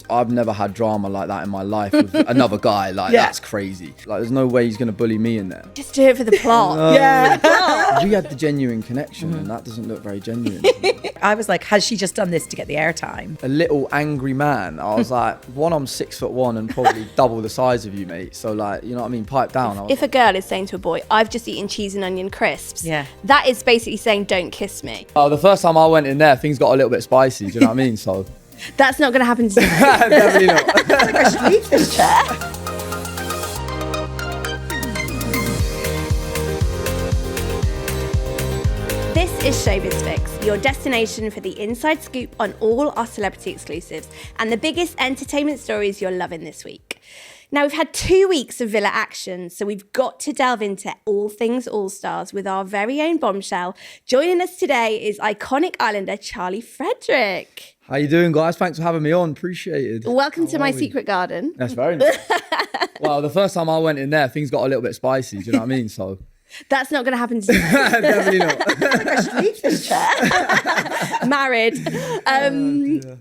I've never had drama like that in my life with another guy. Like, that's crazy. Like, there's no way he's going to bully me in there. Just do it for the plot. Yeah. We had the genuine connection, and that doesn't look very genuine. I was like, has she just done this to get the airtime? A little angry man. I was like, one, I'm 6'1" and probably double the size of you, mate. So, like, you know what I mean? Pipe down. If a girl is saying to a boy, I've just eaten cheese and onion crisps, Yeah. that is basically saying, don't kiss me. The first time I went in there, things got a little bit spicy. Do you know what I mean? So That's not going to happen to you. definitely not. I think I should leave this chair. This is Showbiz Fix, your destination for the inside scoop on all our celebrity exclusives and the biggest entertainment stories you're loving this week. Now, we've had 2 weeks of Villa action, so we've got to delve into all things All-Stars with our very own bombshell. Joining us today is iconic Islander Charlie Frederick. How you doing, guys? Thanks for having me on. Appreciated. Welcome to my secret garden. That's very nice. Well, the first time I went in there, things got a little bit spicy. Do you know what I mean? So That's not going to happen to you. definitely not. I think I should leave this chair. Married.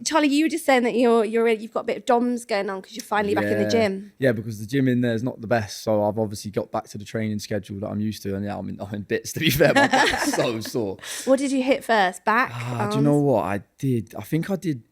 Charlie, you were just saying that you've got a bit of DOMs going on because you're finally back in the gym. Yeah, because the gym in there is not the best. So I've obviously got back to the training schedule that I'm used to. And yeah, I'm in bits, to be fair. My back's so sore. What did you hit first? Back? Do you know what I did? I think I did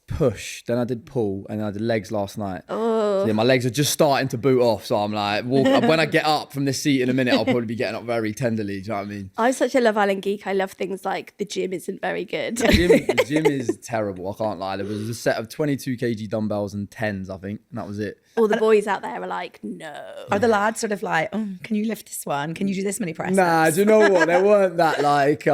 push, then I did pull, and then I did legs last night. So yeah, my legs are just starting to boot off. So I'm like, when I get up from this seat in a minute, I'll probably be getting up very tenderly. Do you know what I mean? I'm such a Love Island geek. I love things like the gym isn't very good. The gym is terrible. I can't lie. There was a set of 22 kg dumbbells and 10s, I think, and that was it. All the boys out there are like, no. Are the lads sort of like, oh, can you lift this one? Can you do this many press-ups? Nah, do you know what? There weren't that like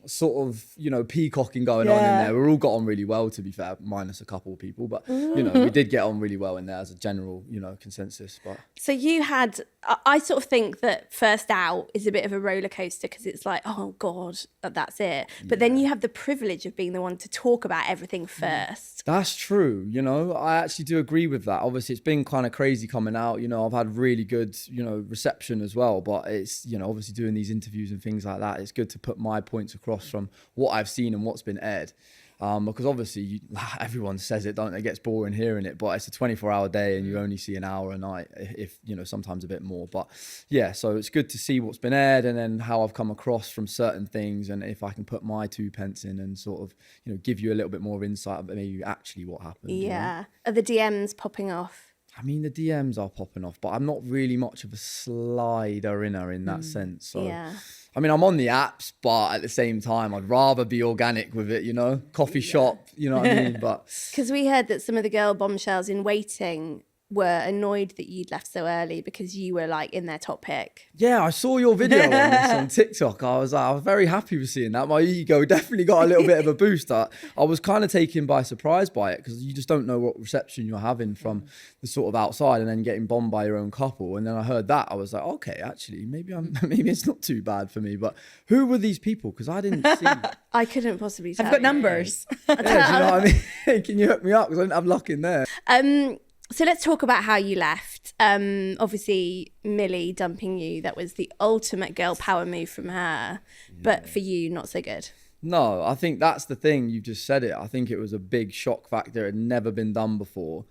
sort of, peacocking going on in there. We all got on really well, to be fair, minus a couple of people. But, we did get on really well in there as a general, consensus. But So you had, I sort of think that first out is a bit of a roller coaster because it's like, oh God, that's it. But then you have the privilege of being the one to talk about everything first. That's true. I actually do agree with that. Obviously, it's been kind of crazy coming out. I've had really good, reception as well. But it's, obviously doing these interviews and things like that, it's good to put my points across from what I've seen and what's been aired. Because obviously everyone says it, don't they? It gets boring hearing it, but it's a 24-hour day and you only see an hour a night, if sometimes a bit more. But yeah, so it's good to see what's been aired and then how I've come across from certain things, and if I can put my 2 pence in and sort of give you a little bit more of insight about maybe actually what happened. Yeah. Are the DMs popping off? I mean, the DMs are popping off, but I'm not really much of a slider in that sense. So, Yeah. I mean, I'm on the apps, but at the same time, I'd rather be organic with it, coffee shop, you know what I mean? But Because we heard that some of the girl bombshells in waiting were annoyed that you'd left so early because you were like in their top pick. yeah, I saw your video on this on TikTok. I was very happy with seeing that. My ego definitely got a little bit of a boost. I was kind of taken by surprise by it because you just don't know what reception you're having from the sort of outside, and then getting bombed by your own couple. And then I heard that, I was like, okay, actually, maybe it's not too bad for me. But who were these people? Because I didn't see. I couldn't possibly tell. I've got numbers. Yeah, do you know what I mean? Can you hook me up? Because I didn't have luck in there. So let's talk about how you left. Obviously, Millie dumping you, that was the ultimate girl power move from her. But for you, not so good. No, I think that's the thing. You just said it. I think it was a big shock factor. It had never been done before.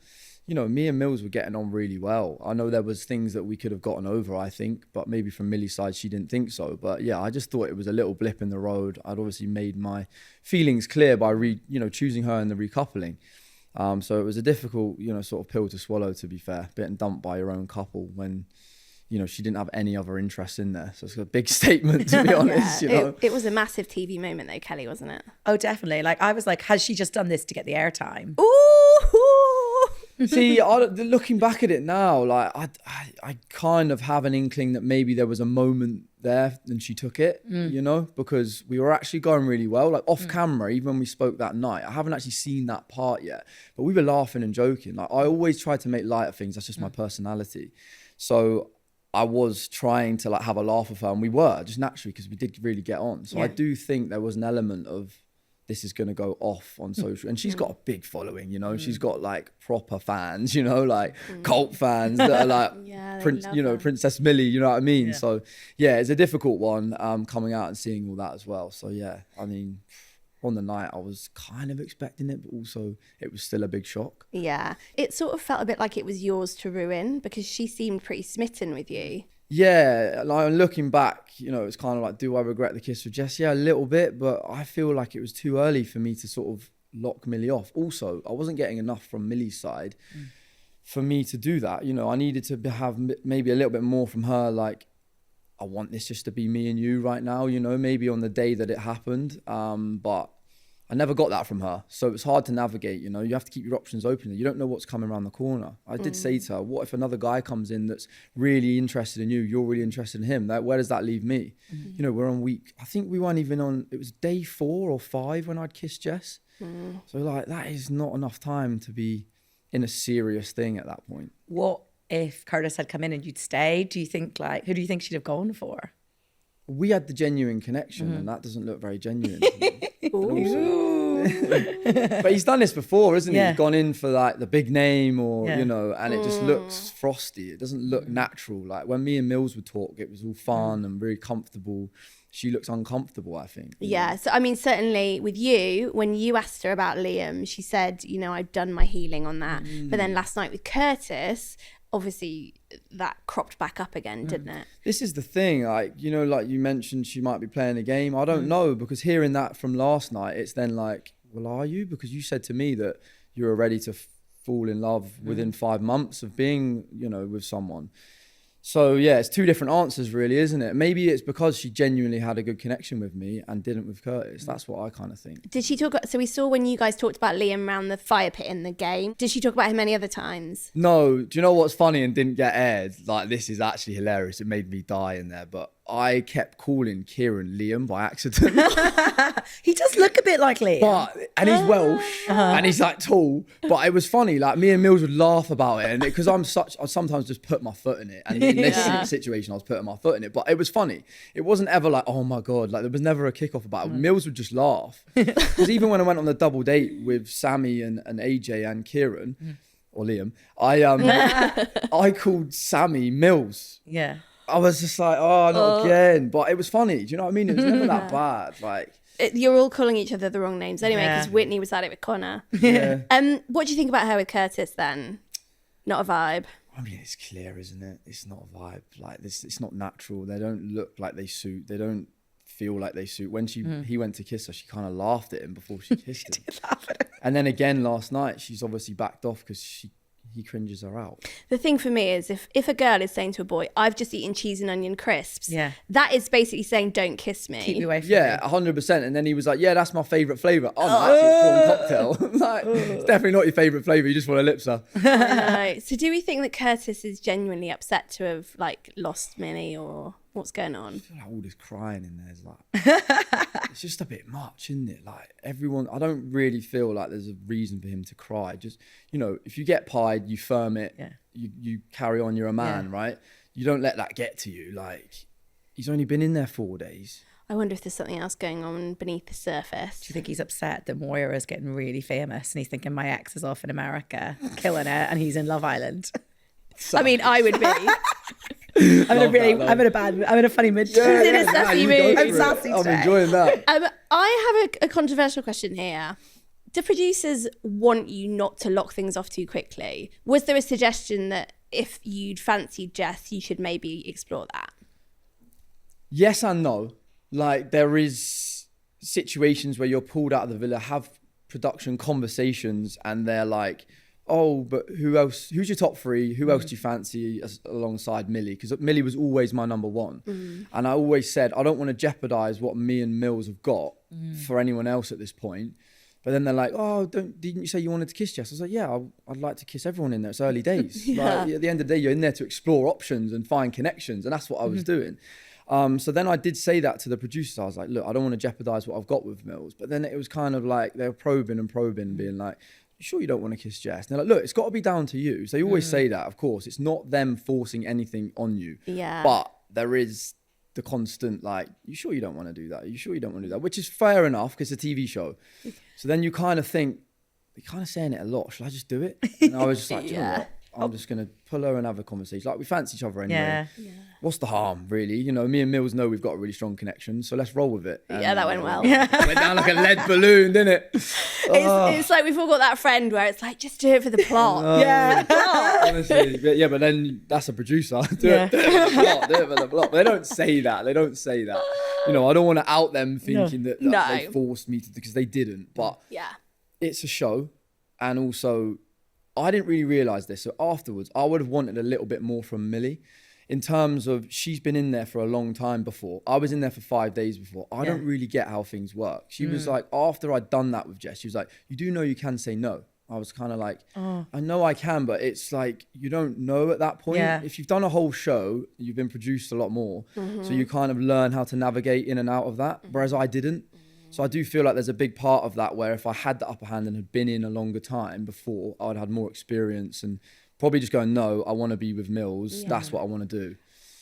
Me and Mills were getting on really well. I know there was things that we could have gotten over, I think, but maybe from Millie's side, she didn't think so. But yeah, I just thought it was a little blip in the road. I'd obviously made my feelings clear by choosing her in the recoupling. So it was a difficult, sort of pill to swallow, to be fair, getting dumped by your own couple when, she didn't have any other interest in there. So it's a big statement, to be honest. It was a massive TV moment though, Kelly, wasn't it? Oh, definitely. Like, I was like, has she just done this to get the airtime? Ooh! See, looking back at it now, like I kind of have an inkling that maybe there was a moment there and she took it, because we were actually going really well, like off camera, even when we spoke that night. I haven't actually seen that part yet, but we were laughing and joking. Like, I always try to make light of things. That's just my personality. So I was trying to have a laugh with her, and we were just naturally, because we did really get on. So I do think there was an element of, this is going to go off on social. And she's got a big following, she's got proper fans, cult fans that are like, Princess Millie, you know what I mean? Yeah. So yeah, it's a difficult one, coming out and seeing all that as well. So yeah, I mean, on the night, I was kind of expecting it, but also it was still a big shock. Yeah. It sort of felt a bit like it was yours to ruin because she seemed pretty smitten with you. Yeah, like looking back, you know, it's kind of like, do I regret the kiss with Jess? Yeah, a little bit, but I feel like it was too early for me to sort of lock Millie off. Also, I wasn't getting enough from Millie's side for me to do that. You know, I needed to have maybe a little bit more from her, like, I want this just to be me and you right now, you know, maybe on the day that it happened. But I never got that from her. So it's hard to navigate, you know, you have to keep your options open. You don't know what's coming around the corner. I did say to her, what if another guy comes in that's really interested in you, you're really interested in him? Where does that leave me? You know, we're on I think we weren't even on, it was day 4 or 5 when I'd kissed Jess. So like, that is not enough time to be in a serious thing at that point. What if Curtis had come in and you'd stayed? Do you think like, who do you think she'd have gone for? We had the genuine connection and that doesn't look very genuine. But he's done this before, isn't he? Yeah. He's gone in for like the big name or, Yeah. you know, and it just looks frosty. It doesn't look natural. Like when me and Mills would talk, it was all fun and very comfortable. She looks uncomfortable, I think. Yeah. So, I mean, certainly with you, when you asked her about Liam, she said, you know, I've done my healing on that. But then last night with Curtis, obviously that cropped back up again, didn't it? This is the thing, like, you know, like you mentioned she might be playing a game. I don't know, because hearing that from last night, it's then like, well, are you? Because you said to me that you were ready to fall in love within 5 months of being, you know, with someone. So yeah, it's 2 different answers really, isn't it? Maybe it's because she genuinely had a good connection with me and didn't with Curtis. That's what I kind of think. Did she talk about, so we saw when you guys talked about Liam around the fire pit in the game. Did she talk about him any other times? No, do you know what's funny and didn't get aired? Like, this is actually hilarious. It made me die in there, but I kept calling Kieran Liam by accident. He does look a bit like Liam. And he's Welsh and he's like tall, but it was funny. Like me and Mills would laugh about it, and because I sometimes just put my foot in it. And in this situation, I was putting my foot in it, but it was funny. It wasn't ever like, oh my God, like there was never a kickoff about it. Mills would just laugh. Because even when I went on the double date with Sammy and AJ and Kieran, or Liam, I called Sammy Mills. Yeah. I was just like, oh, not again. But it was funny. Do you know what I mean? It was never that bad. Like, You're all calling each other the wrong names anyway, because Yeah. Whitney was at it with Connor. yeah. What do you think about her with Curtis then? Not a vibe. I mean, it's clear, isn't it? It's not a vibe. Like this, it's not natural. They don't look like they suit. They don't feel like they suit. When he went to kiss her, she kind of laughed at him before she kissed him. And then again last night, she's obviously backed off because he cringes her out. The thing for me is if a girl is saying to a boy, I've just eaten cheese and onion crisps, Yeah. that is basically saying, don't kiss me. Keep you away from Yeah, me. 100%. And then he was like, yeah, that's my favourite flavour. Oh, no, actually, it's prawn cocktail. Like, it's definitely not your favourite flavour. You just want a lipser. I know. So do we think that Curtis is genuinely upset to have like lost Millie, or what's going on? I feel like all this crying in there is like, it's just a bit much, isn't it? Like everyone, I don't really feel like there's a reason for him to cry. Just, you know, if you get pied, you firm it, Yeah. you carry on, you're a man, right? You don't let that get to you. Like, he's only been in there 4 days. I wonder if there's something else going on beneath the surface. Do you think he's upset that Moira is getting really famous and he's thinking my ex is off in America killing it and he's in Love Island? I mean, I would be. I'm in a funny mood. She's in a sassy mood. I'm sassy I'm today. enjoying that. I have a controversial question here. Do producers want you not to lock things off too quickly? Was there a suggestion that if you'd fancied Jess, you should maybe explore that? Yes and no. Like, there is situations where you're pulled out of the villa, have production conversations, and they're like, oh, but who else? Who's your top 3? Who else do you fancy alongside Millie? Because Millie was always my number 1. And I always said, I don't want to jeopardize what me and Mills have got for anyone else at this point. But then they're like, oh, didn't you say you wanted to kiss Jess? I was like, yeah, I'd like to kiss everyone in there. It's early days. Like, at the end of the day, you're in there to explore options and find connections. And that's what I was doing. So then I did say that to the producers. I was like, look, I don't want to jeopardize what I've got with Mills. But then it was kind of like they were probing, being like, you sure you don't want to kiss Jess? And they're like, look, it's got to be down to you. So they always say that, of course. It's not them forcing anything on you. Yeah. But there is the constant, like, you sure you don't want to do that? You sure you don't want to do that? Which is fair enough because it's a TV show. So then you kind of think, you're kind of saying it a lot. Should I just do it? And I was just like, do you know what? I'm just going to pull her and have a conversation. Like, we fancy each other anyway. Yeah. What's the harm, really? You know, me and Mills know we've got a really strong connection, so let's roll with it. Yeah, that went well. Went down like a lead balloon, didn't it? It's like we've all got that friend where it's like, just do it for the plot. Honestly. But then that's a producer. Do it for the plot. They don't say that. You know, I don't want to out them thinking that they forced me to, because they didn't. But it's a show. And also, I didn't really realise this. So afterwards, I would have wanted a little bit more from Millie. In terms of, she's been in there for a long time before. I was in there for 5 days before. I don't really get how things work. She was like, after I'd done that with Jess, she was like, you do know you can say no. I was kind of like, I know I can, but it's like, you don't know at that point. Yeah. If you've done a whole show, you've been produced a lot more. So you kind of learn how to navigate in and out of that, whereas I didn't. So I do feel like there's a big part of that where if I had the upper hand and had been in a longer time before, I would have had more experience and probably just going, no, I want to be with Mills. That's what I want to do.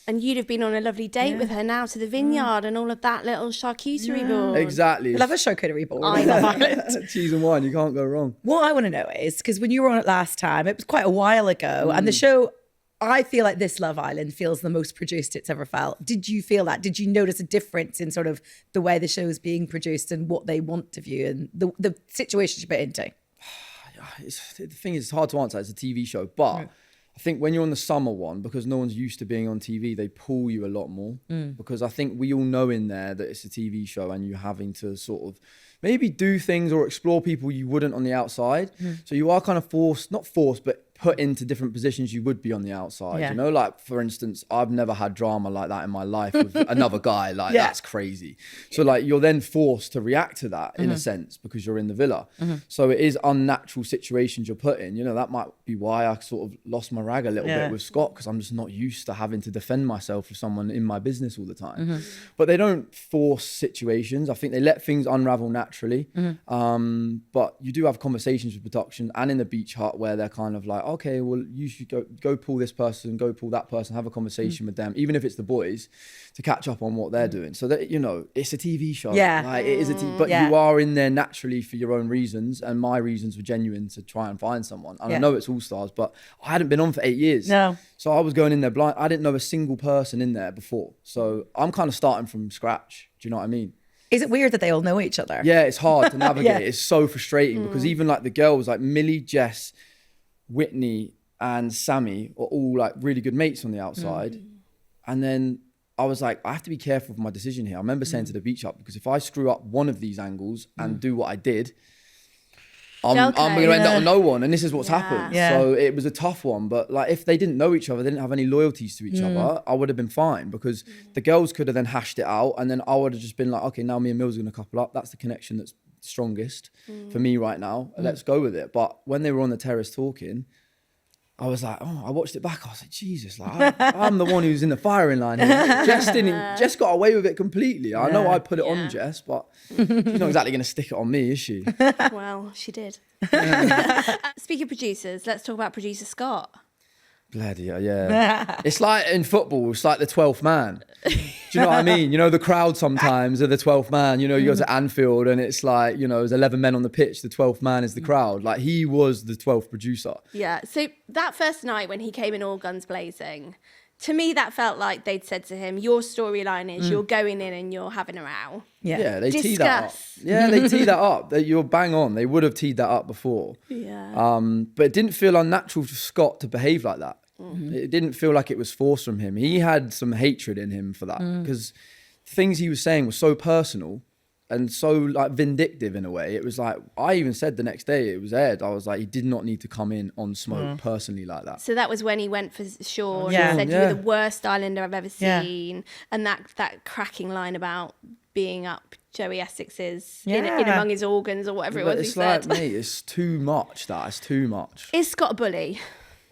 And you'd have been on a lovely date with her now to the vineyard and all of that little charcuterie board. Exactly. I love a charcuterie board. I love it. Cheese and wine, you can't go wrong. What I want to know is, because when you were on it last time, it was quite a while ago, and the show, I feel like this Love Island feels the most produced it's ever felt. Did you feel that? Did you notice a difference in sort of the way the show is being produced and what they want of you and the situations you put into? The thing is, it's hard to answer. It's a TV show, but I think when you're on the summer one, because no one's used to being on TV, they pull you a lot more. Because I think we all know in there that it's a TV show and you're having to sort of maybe do things or explore people you wouldn't on the outside. So you are kind of not forced, but put into different positions you would be on the outside. You know, like for instance, I've never had drama like that in my life with another guy. Like that's crazy. So like you're then forced to react to that in a sense because you're in the villa. So it is unnatural situations you're put in. You know, that might be why I sort of lost my rag a little bit with Scott, because I'm just not used to having to defend myself with someone in my business all the time. But they don't force situations. I think they let things unravel naturally. But you do have conversations with production and in the beach hut where they're kind of like, okay, well, you should go pull this person, go pull that person, have a conversation with them, even if it's the boys, to catch up on what they're doing. So that, you know, it's a TV show. Like, it is a TV, but you are in there naturally for your own reasons, and my reasons were genuine to try and find someone. And I know it's All Stars, but I hadn't been on for 8 years. So I was going in there blind. I didn't know a single person in there before. So I'm kind of starting from scratch. Do you know what I mean? Is it weird that they all know each other? Yeah, it's hard to navigate. It's so frustrating because even like the girls, like Millie, Jess, Whitney and Sammy are all like really good mates on the outside. And then I was like, I have to be careful with my decision here. I remember saying to the beach up, because if I screw up one of these angles and do what I did, I'm going to end up with no one. And this is what's happened. So it was a tough one. But like, if they didn't know each other, they didn't have any loyalties to each other, I would have been fine, because the girls could have then hashed it out. And then I would have just been like, okay, now me and Mills are going to couple up. That's the connection that's strongest for me right now. Let's go with it. But when they were on the terrace talking, I was like, oh, I watched it back. I was like, Jesus, like I'm the one who's in the firing line here. Jess got away with it completely. I know I put it on Jess, but she's not exactly going to stick it on me, is she? Well, she did. Speaking of producers, let's talk about producer Scott. Bloody hell, yeah. It's like in football, it's like the 12th man. Do you know what I mean? You know, the crowd sometimes are the 12th man. You know, you go to Anfield and it's like, you know, there's 11 men on the pitch. The 12th man is the crowd. Like, he was the 12th producer. Yeah. So that first night when he came in all guns blazing, to me, that felt like they'd said to him, your storyline is you're going in and you're having a row. Yeah, they teed that up. Yeah, they teed that up. You're bang on. They would have teed that up before. Yeah. But it didn't feel unnatural for Scott to behave like that. It didn't feel like it was forced from him. He had some hatred in him for that, because things he was saying were so personal and so like vindictive in a way. It was like, I even said the next day it was aired, I was like, he did not need to come in on Smoke personally like that. So that was when he went for Sean and said, you were the worst Islander I've ever seen. And that cracking line about being up Joey Essex's in among his organs or whatever it was it's he said. Like, mate, it's too much. It's too much. Is Scott a bully?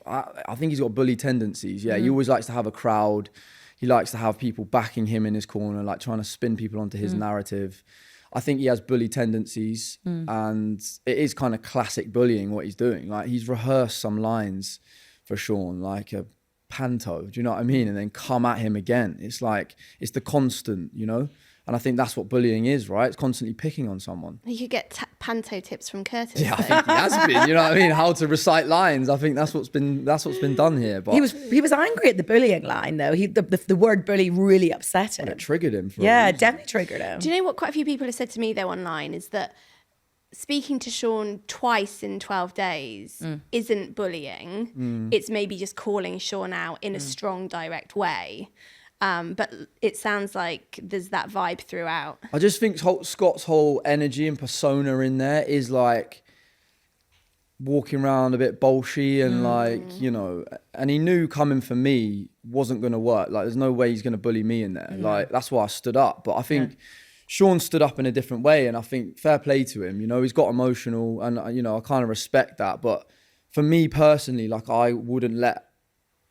I think he's got bully tendencies. Yeah, he always likes to have a crowd. He likes to have people backing him in his corner, like trying to spin people onto his narrative. I think he has bully tendencies, and it is kind of classic bullying what he's doing. Like, he's rehearsed some lines for Sean, like a panto, do you know what I mean? And then come at him again. It's like, it's the constant, you know? And I think that's what bullying is, right? It's constantly picking on someone. You could get panto tips from Curtis. Yeah, I think he has been. You know what I mean? How to recite lines. I think that's what's been done here. But He was angry at the bullying line though. The word bully really upset him. it triggered him. It definitely triggered him. Do you know what quite a few people have said to me though online is that speaking to Sean twice in 12 days isn't bullying. It's maybe just calling Sean out in a strong, direct way. But it sounds like there's that vibe throughout. I just think Scott's whole energy and persona in there is like walking around a bit bolshy and like, you know, and he knew coming for me wasn't going to work. Like, there's no way he's going to bully me in there. Like, that's why I stood up. But I think Sean stood up in a different way, and I think fair play to him. You know, he's got emotional, and you know, I kind of respect that. But for me personally, like, I wouldn't let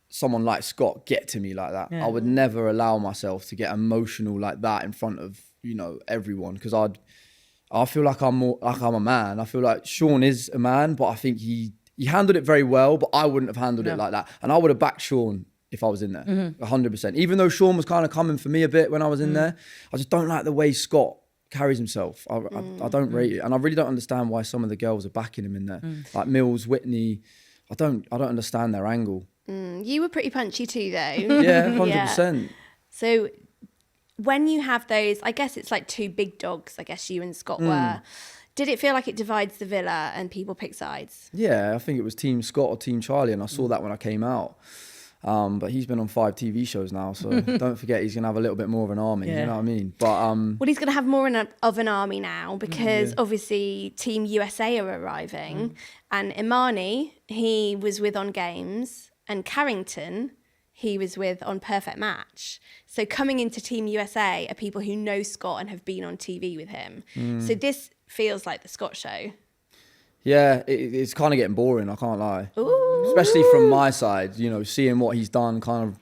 someone like Scott get to me like that. I would never allow myself to get emotional like that in front of, you know, everyone, because I feel like I'm a man. I feel like Sean is a man, but I think he handled it very well, but I wouldn't have handled it like that. And I would have backed Sean if I was in there, 100%. Even though Sean was kind of coming for me a bit when I was in there, I just don't like the way Scott carries himself. I don't rate it. And I really don't understand why some of the girls are backing him in there. Like Mills, Whitney, I don't understand their angle. You were pretty punchy too, though. Yeah, 100%. So when you have those, I guess it's like two big dogs, I guess you and Scott were. Did it feel like it divides the villa and people pick sides? Yeah, I think it was Team Scott or Team Charlie, and I saw that when I came out. But he's been on 5 TV shows now, so don't forget he's going to have a little bit more of an army, you know what I mean? But well, he's going to have more of an army now because obviously Team USA are arriving. And Imani, he was with on Games, and Carrington, he was with on Perfect Match. So coming into Team USA are people who know Scott and have been on TV with him. So this feels like the Scott show. yeah, it's kind of getting boring, I can't lie. Ooh. Especially from my side, you know, seeing what he's done kind of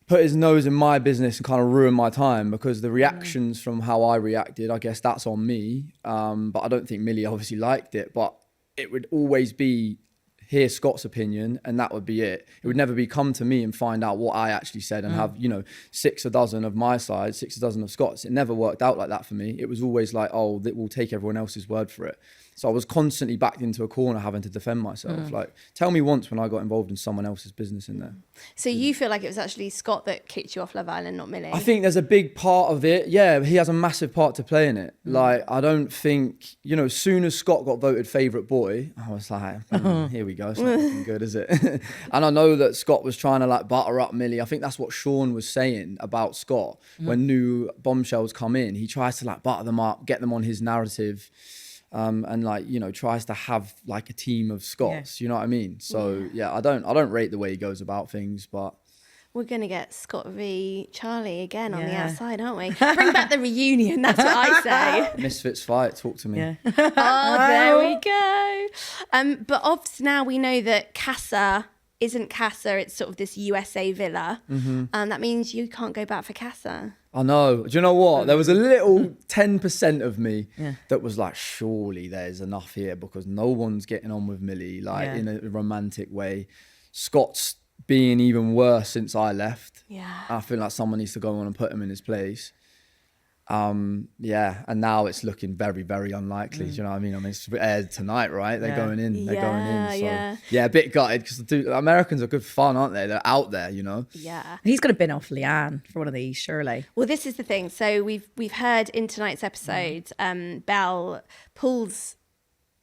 put his nose in my business and kind of ruin my time, because the reactions from how I reacted, I guess that's on me. But I don't think Millie obviously liked it, but it would always be hear Scott's opinion and that would be it. It would never be come to me and find out what I actually said and have, you know, 6 a dozen of my side, 6 a dozen of Scott's. It never worked out like that for me. It was always like, oh, that we'll take everyone else's word for it. So I was constantly backed into a corner having to defend myself. Like, tell me once when I got involved in someone else's business in there. So you feel like it was actually Scott that kicked you off Love Island, not Millie? I think there's a big part of it. Yeah, he has a massive part to play in it. Like, I don't think, you know, as soon as Scott got voted favourite boy, I was like, here we go. It's not looking good, is it? And I know that Scott was trying to like butter up Millie. I think that's what Sean was saying about Scott. When new bombshells come in, he tries to like butter them up, get them on his narrative. And like, you know, tries to have like a team of Scots, you know what I mean? So yeah, I don't rate the way he goes about things, but we're going to get Scott v Charlie again on the outside, aren't we? Bring back the reunion, that's what I say. Misfits fight, talk to me. Oh, there we go. But obviously now we know that Casa isn't Casa, it's sort of this USA villa. And that means you can't go back for Casa. I know. Do you know what? There was a little 10% of me that was like, surely there's enough here because no one's getting on with Millie, like in a romantic way. Scott's being even worse since I left. Yeah. I feel like someone needs to go on and put him in his place. Yeah, and now it's looking very, very unlikely. Do you know what I mean? I mean, it's aired tonight, right? They're going in. They're going in. So yeah, a bit gutted because Americans are good fun, aren't they? They're out there, you know. Yeah. He's going to bin off Leanne for one of these, surely. Well, this is the thing. So we've heard in tonight's episode, Belle pulls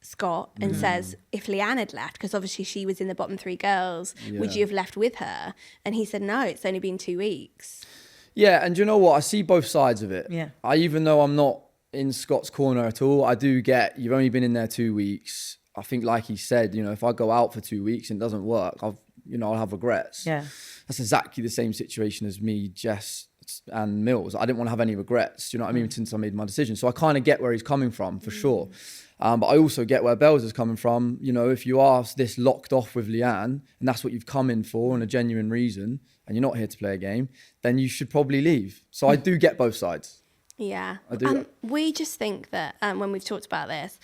Scott and says, if Leanne had left, because obviously she was in the bottom 3 girls, would you have left with her? And he said, no, it's only been 2 weeks. Yeah, and do you know what? I see both sides of it. Yeah. Even though I'm not in Scott's corner at all, I do get, you've only been in there 2 weeks. I think like he said, you know, if I go out for 2 weeks and it doesn't work, I'll have regrets. Yeah. That's exactly the same situation as me, Jess and Mills. I didn't want to have any regrets, you know what I mean, since I made my decision. So I kind of get where he's coming from, for sure. But I also get where Bells is coming from. You know, if you are this locked off with Leanne, and that's what you've come in for and a genuine reason, and you're not here to play a game, then you should probably leave. So I do get both sides. Yeah. I do. We just think that when we've talked about this,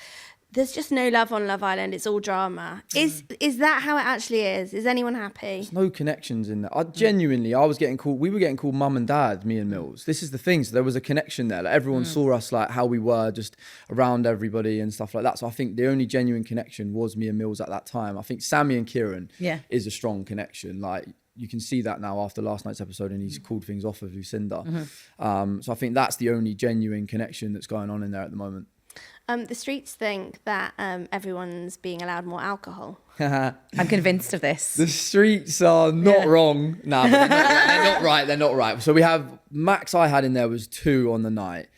There's just no love on Love Island. It's all drama. Is that how it actually is? Is anyone happy? There's no connections in that. I was getting called, we were getting called mum and dad, me and Mills. This is the thing. So there was a connection there. Like everyone saw us like how we were just around everybody and stuff like that. So I think the only genuine connection was me and Mills at that time. I think Sammy and Kieran is a strong connection. Like you can see that now after last night's episode, and he's called things off with Lucinda. So I think that's the only genuine connection that's going on in there at the moment. The streets think that everyone's being allowed more alcohol. I'm convinced of this. The streets are not wrong. No, but they're not right. They're not right. So we have, max I had in there was 2 on the night.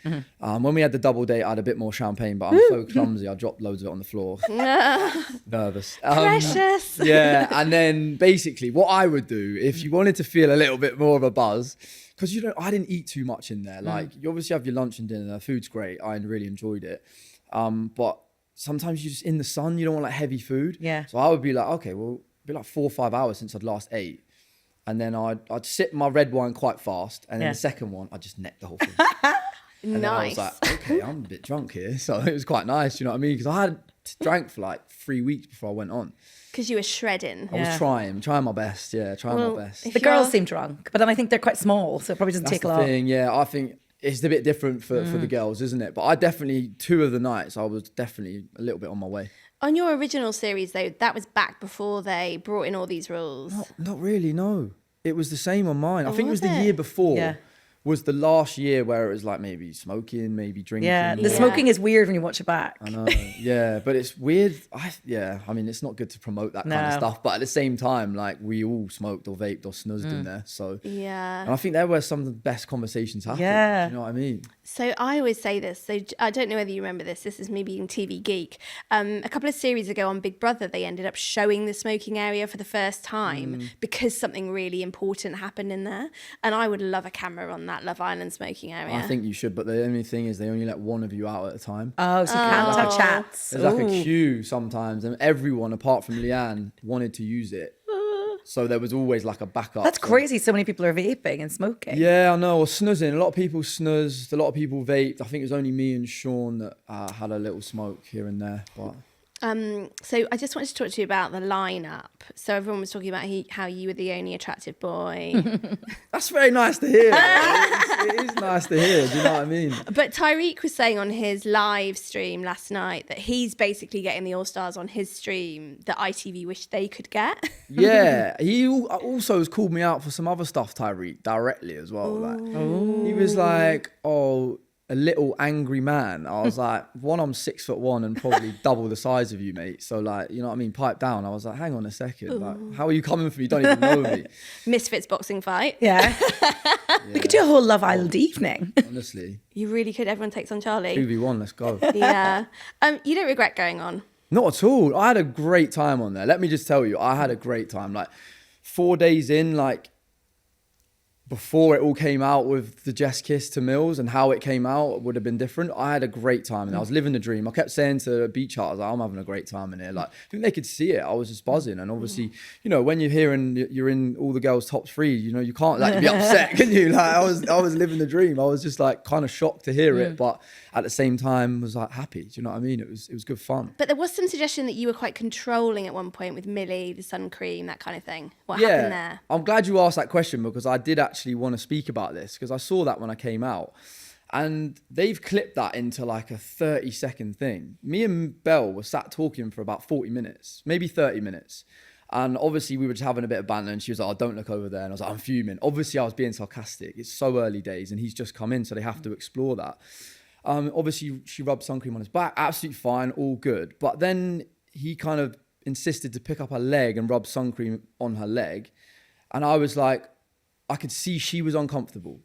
When we had the double date, I had a bit more champagne, but I'm so clumsy. I dropped loads of it on the floor. Nervous. Precious. Yeah. And then basically what I would do if you wanted to feel a little bit more of a buzz, because I didn't eat too much in there. Like you obviously have your lunch and dinner. The food's great. I really enjoyed it. But sometimes you're just in the sun. You don't want like heavy food. Yeah. So I would be like, okay, well, it'd be like 4 or 5 hours since I'd last ate. And then I'd sip my red wine quite fast. And then the second one, I'd just neck the whole thing. And then I was like, okay, I'm a bit drunk here. So it was quite nice. You know what I mean? Because I had drank for like 3 weeks before I went on. Because you were shredding. I was trying my best. Yeah, my best. The girls seem drunk, but then I think they're quite small. So it probably doesn't take a lot. That's the thing. Yeah, I think it's a bit different for the girls, isn't it? But I definitely, 2 of the nights, I was definitely a little bit on my way. On your original series, though, that was back before they brought in all these rules. Not really, no. It was the same on mine. I think it was the year before. Was the last year where it was like maybe smoking, maybe drinking. Yeah, the smoking is weird when you watch it back. I know, yeah, but it's weird. I mean, it's not good to promote that kind of stuff, but at the same time, like we all smoked or vaped or snuzzed in there. So and I think there were some of the best conversations happening. Yeah, you know what I mean? So I always say this. So I don't know whether you remember this. This is me being TV geek. A couple of series ago on Big Brother, they ended up showing the smoking area for the first time because something really important happened in there. And I would love a camera on that Love Island smoking area. I think you should, but the only thing is they only let one of you out at a time. Oh, so you can't have chats. There's like a queue sometimes, and everyone apart from Leanne wanted to use it. So there was always like a backup. That's crazy. So many people are vaping and smoking. Yeah, I know. Or snuzzing. A lot of people snuzzed. A lot of people vaped. I think it was only me and Sean that had a little smoke here and there. But so I just wanted to talk to you about the lineup. So everyone was talking about how you were the only attractive boy. That's very nice to hear. It is nice to hear. Do you know what I mean? But Tyreek was saying on his live stream last night that he's basically getting the All-Stars on his stream that ITV wished they could get. Yeah. He also has called me out for some other stuff, Tyreek, directly as well. Like, he was like, a little angry man. I was like, I'm 6'1" and probably double the size of you, mate. So like, you know what I mean? Pipe down. I was like, hang on a second. Like, how are you coming for me? You don't even know me. Misfits boxing fight. Yeah. We could do a whole Love Island evening. Honestly. You really could. Everyone takes on Charlie. 2v1, let's go. Yeah. You don't regret going on? Not at all. I had a great time on there. Let me just tell you, I had a great time. Like 4 days in, like, before it all came out with the Jess kiss to Mills and how it came out would have been different. I had a great time and I was living the dream. I kept saying to the beach hut, I was like, I'm having a great time in here. Like, I think they could see it. I was just buzzing. And obviously, you know, when you're here and you're in all the girls' top 3, you know, you can't like be upset, can you? Like, I was living the dream. I was just like kind of shocked to hear it, but at the same time was like happy. Do you know what I mean? It was good fun. But there was some suggestion that you were quite controlling at one point with Millie, the sun cream, that kind of thing. What happened there? I'm glad you asked that question because I did actually want to speak about this because I saw that when I came out and they've clipped that into like a 30-second thing. Me and Belle were sat talking for about 40 minutes, maybe 30 minutes. And obviously we were just having a bit of banter and she was like, don't look over there. And I was like, I'm fuming. Obviously I was being sarcastic. It's so early days and he's just come in, so they have to explore that. Obviously she rubbed sun cream on his back, absolutely fine, all good. But then he kind of insisted to pick up her leg and rub sun cream on her leg. And I was like, I could see she was uncomfortable.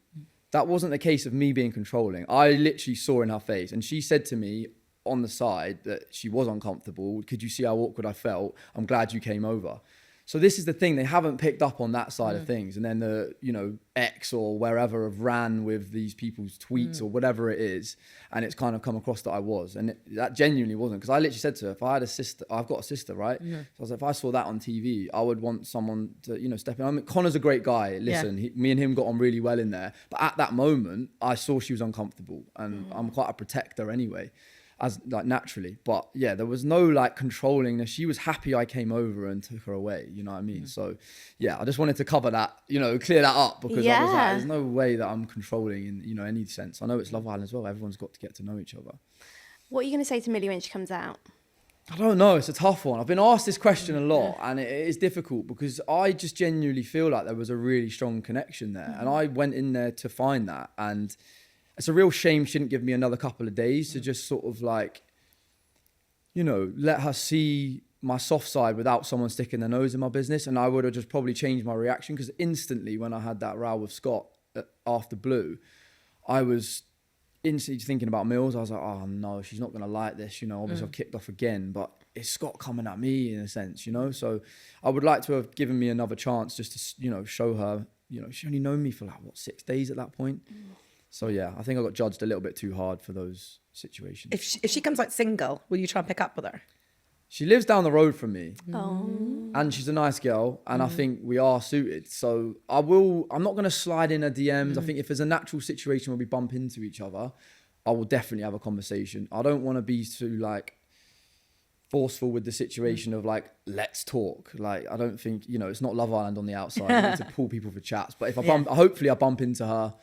That wasn't the case of me being controlling. I literally saw in her face and she said to me on the side that she was uncomfortable. Could you see how awkward I felt? I'm glad you came over. So this is the thing, they haven't picked up on that side of things. And then the, you know, X or wherever have ran with these people's tweets or whatever it is. And it's kind of come across that I was. And that genuinely wasn't. Because I literally said to her, if I had a sister, I've got a sister, right? So I was like, if I saw that on TV, I would want someone to, you know, step in. I mean, Connor's a great guy. Listen, me and him got on really well in there. But at that moment, I saw she was uncomfortable. And I'm quite a protector anyway. as like naturally. But yeah, there was no like controlling. She was happy I came over and took her away. You know what I mean? So yeah, I just wanted to cover that, you know, clear that up, because I was like, there's no way that I'm controlling in, you know, any sense. I know it's Love Island as well. Everyone's got to get to know each other. What are you going to say to Millie when she comes out? I don't know. It's a tough one. I've been asked this question a lot, and it is difficult because I just genuinely feel like there was a really strong connection there. And I went in there to find that. And it's a real shame she didn't give me another couple of days to just sort of like, you know, let her see my soft side without someone sticking their nose in my business. And I would have just probably changed my reaction, because instantly when I had that row with Scott after Blue, I was instantly thinking about Mills. I was like, oh no, she's not going to like this, you know, obviously I've kicked off again, but it's Scott coming at me in a sense, you know. So I would like to have given me another chance just to, you know, show her, you know, she only known me for like, what, 6 days at that point. So yeah, I think I got judged a little bit too hard for those situations. If she comes out single, will you try and pick up with her? She lives down the road from me, Oh. and she's a nice girl, and I think we are suited. So I'm not going to slide in her DMs. I think if there's a natural situation where we bump into each other, I will definitely have a conversation. I don't want to be too like forceful with the situation of like, let's talk. Like, I don't think, you know, it's not Love Island on the outside. I need to pull people for chats. But if hopefully I bump into her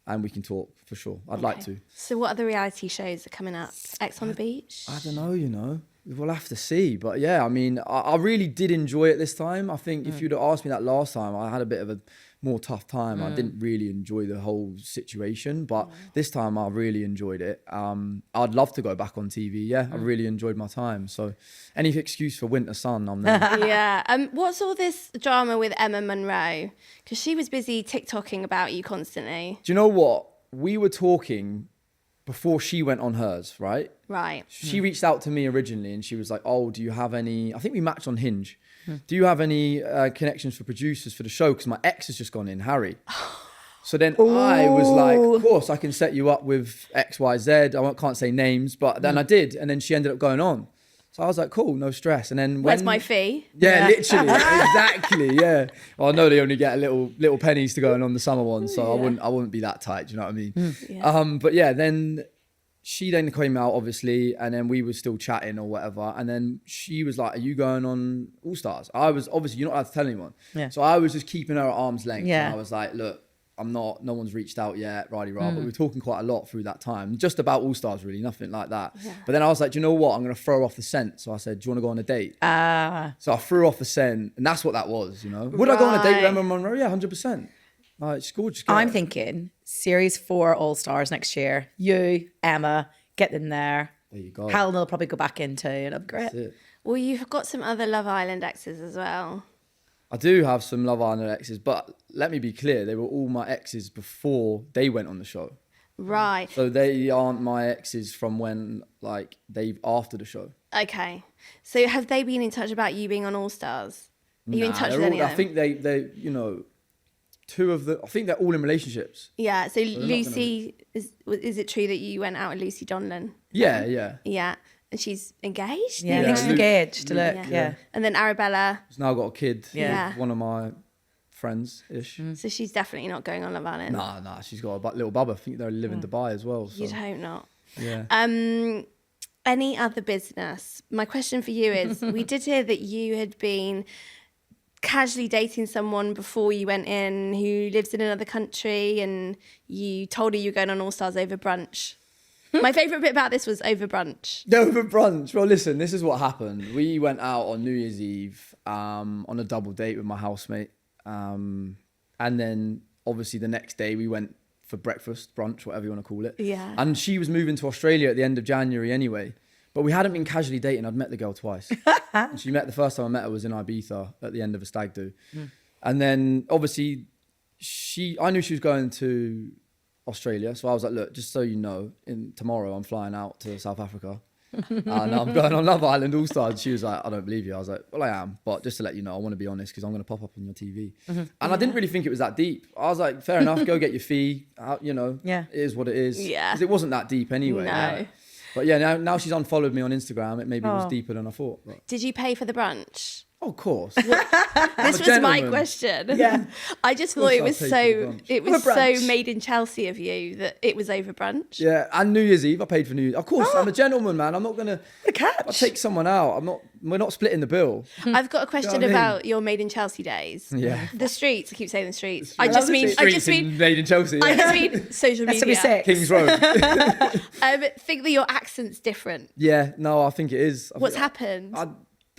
and we can talk for sure. I'd like to. So what other reality shows are coming up? Ex on the Beach? I don't know, you know. We'll have to see. But yeah, I mean, I really did enjoy it this time. I think if you'd have asked me that last time, I had a bit of a more tough time. I didn't really enjoy the whole situation. But this time I really enjoyed it. I'd love to go back on TV. Yeah, I really enjoyed my time. So any excuse for winter sun, I'm there. Yeah. What's all this drama with Emma Monroe? Because she was busy TikToking about you constantly. Do you know what? We were talking before she went on hers, right? Right. She reached out to me originally and she was like, oh, do you have any, I think we matched on Hinge. Do you have any connections for producers for the show? Because my ex has just gone in, Harry. So then I was like, of course, I can set you up with XYZ. I can't say names, but then I did. And then she ended up going on. So I was like, cool, no stress. And then Where's my fee? Yeah, literally, exactly, yeah. Well, I know they only get little pennies to go on the summer one, so I wouldn't be that tight. Do you know what I mean? Yeah. But yeah, then she then came out obviously, and then we were still chatting or whatever. And then she was like, "Are you going on All Stars?" I was obviously, you're not allowed to tell anyone. Yeah. So I was just keeping her at arm's length. Yeah. And I was like, "Look, I'm not. No one's reached out yet, but we were talking quite a lot through that time, just about All Stars, really, nothing like that. Yeah. But then I was like, do you know what? I'm gonna throw off the scent. So I said, do you want to go on a date? So I threw off the scent, and that's what that was. You know, would I go on a date with Emma Monroe? Yeah, 100%. Like, she's gorgeous. I'm thinking series 4 All Stars next year. You, Emma, get in there. There you go. Helen will probably go back into, and it'll be great. That's it. Well, you've got some other Love Island exes as well. I do have some Love Island exes, but let me be clear, they were all my exes before they went on the show. Right. So they aren't my exes from when, like, after the show. Okay. So have they been in touch about you being on All Stars? Are you in touch with any of them? I think they, you know, I think they're all in relationships. Yeah. So Lucy, is it true that you went out with Lucy Donlan? Yeah, yeah. Yeah. And she's engaged? Yeah, I think she's engaged to look. Yeah. And then Arabella. She's now got a kid Yeah. with one of my friends-ish. So she's definitely not going on Love Island. Nah, she's got a little bubba. I think they live in Dubai as well. So. You'd hope not. Yeah. Any other business? My question for you is, we did hear that you had been casually dating someone before you went in who lives in another country, and you told her you were going on All Stars over brunch. My favourite bit about this was over brunch. Over brunch. Well, listen, this is what happened. We went out on New Year's Eve on a double date with my housemate. And then obviously the next day we went for breakfast, brunch, whatever you want to call it. Yeah. And she was moving to Australia at the end of January anyway. But we hadn't been casually dating. I'd met the girl twice. And the first time I met her was in Ibiza at the end of a stag do. And then obviously I knew she was going to Australia. So I was like, look, just so you know, tomorrow I'm flying out to South Africa. And I'm going on Love Island All Stars. She was like, I don't believe you. I was like, well, I am. But just to let you know, I want to be honest because I'm going to pop up on your TV. And I didn't really think it was that deep. I was like, fair enough, go get your fee. You know, it is what it is. Yeah. Because it wasn't that deep anyway. No. But yeah, now she's unfollowed me on Instagram. It maybe was deeper than I thought. But. Did you pay for the brunch? Oh, of course. This was my gentleman. question. Yeah. I just thought it I'll was take so you to brunch. it was For brunch. so made in Chelsea of you that it was over brunch. Yeah, and New Year's Eve, I paid for New Year's. Of course, I'm a gentleman, man. I'm not gonna. The catch. I'll take someone out. We're not splitting the bill. I've got a question what I mean? about your made in Chelsea days. Yeah. The streets. I keep saying the streets. I love the I Streets just in- mean made in Chelsea. I Yeah. just mean social That's media. 76. Kings Road. Think that your accent's different. Yeah, no, I think it is. What's happened?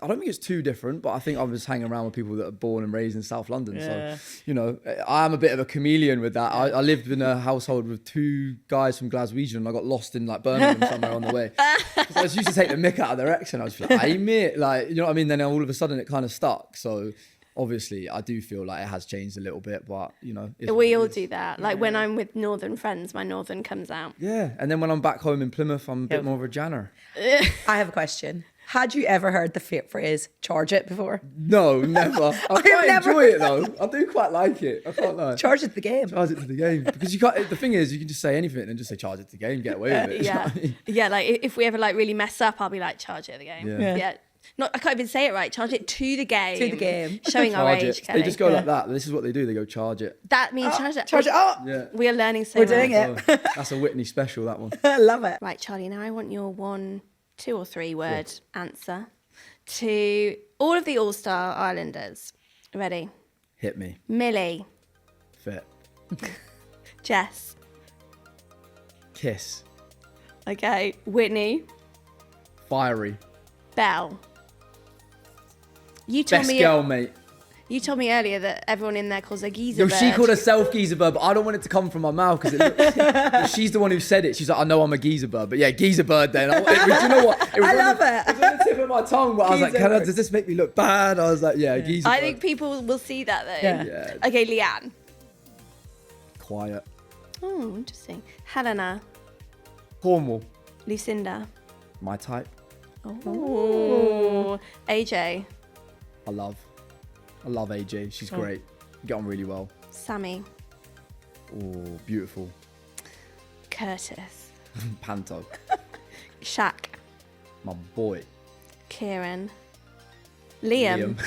I don't think it's too different, but I think I was hanging around with people that are born and raised in South London. Yeah. So, you know, I am a bit of a chameleon with that. I lived in a household with 2 guys from Glaswegian and I got lost in like Birmingham somewhere on the way. 'Cause I just used to take the mick out of their accent. I was just like, hey mate, like, you know what I mean? Then all of a sudden it kind of stuck. So obviously I do feel like it has changed a little bit, but you know. it's what We it all is. do that. Like when I'm with northern friends, my northern comes out. Yeah. And then when I'm back home in Plymouth, I'm a bit more of a janner. I have a question. Had you ever heard the phrase "charge it" before? No, never. I quite never enjoy it though. I do quite like it. I can't lie. Charge it the game. Charge it to the game because you can't. The thing is, you can just say anything and just say charge it to the game, get away with it. You know Yeah, what I mean? yeah. Like if we ever like really mess up, I'll be like, charge it at the game. Yeah. Yeah. Not. I can't even say it right. Charge it to the game. To the game. Showing our Charge age. it. Kelly. They just go like that. This is what they do. They go charge it. That means charge it. Charge it up. Yeah. We are learning so We're much. doing it. Oh, that's a Whitney special. That one. I love it. Right, Charlie. Now I want your 1, 2, or 3 word answer to all of the All-Star Islanders. Ready? Hit me. Millie, Fit. Jess. Kiss. Okay. Whitney, Fiery. Belle. You told Best me. girl, mate. You told me earlier that everyone in there calls her geezer. Yo, bird. she called herself geezer bird, but I don't want it to come from my mouth because she's the one who said it. She's like, I know I'm a geezer bird, but yeah, geezer bird. Then do you know what? It was I on love the, it. It was on the tip of my tongue, but I was like, Geezer bird. does this make me look bad? I was like, yeah, geezer. I bird. think people will see that though. Yeah. Yeah. Okay, Leanne. Quiet. Oh, interesting. Helena, Cornwall. Lucinda. My type. Oh, AJ, I love AJ. She's great. Get on really well. Sammy, Oh, beautiful. Curtis, Panto. Shaq, My boy. Kieran, Liam.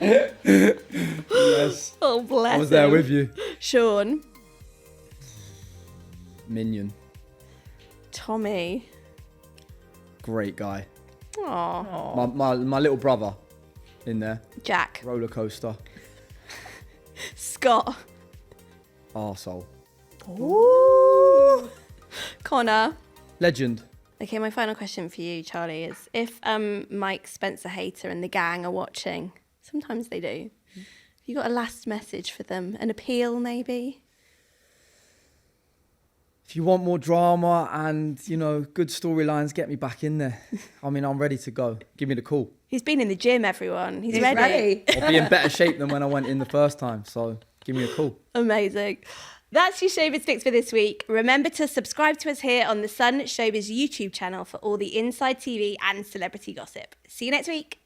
Yes. Oh, bless I was there him. with you. Sean, Minion. Tommy. Great guy. Oh, My little brother in there. Jack, Roller coaster. Scott, Arsehole. Ooh. Connor. Legend. Okay, my final question for you, Charlie, is if Mike, Spencer Hater and the gang are watching, sometimes they do, have you got a last message for them? An appeal, maybe? If you want more drama and, you know, good storylines, get me back in there. I mean, I'm ready to go. Give me the call. He's been in the gym, everyone. He's He's ready. ready. I'll be in better shape than when I went in the first time. So give me a call. Amazing. That's your Showbiz Fix for this week. Remember to subscribe to us here on the Sun Showbiz YouTube channel for all the inside TV and celebrity gossip. See you next week.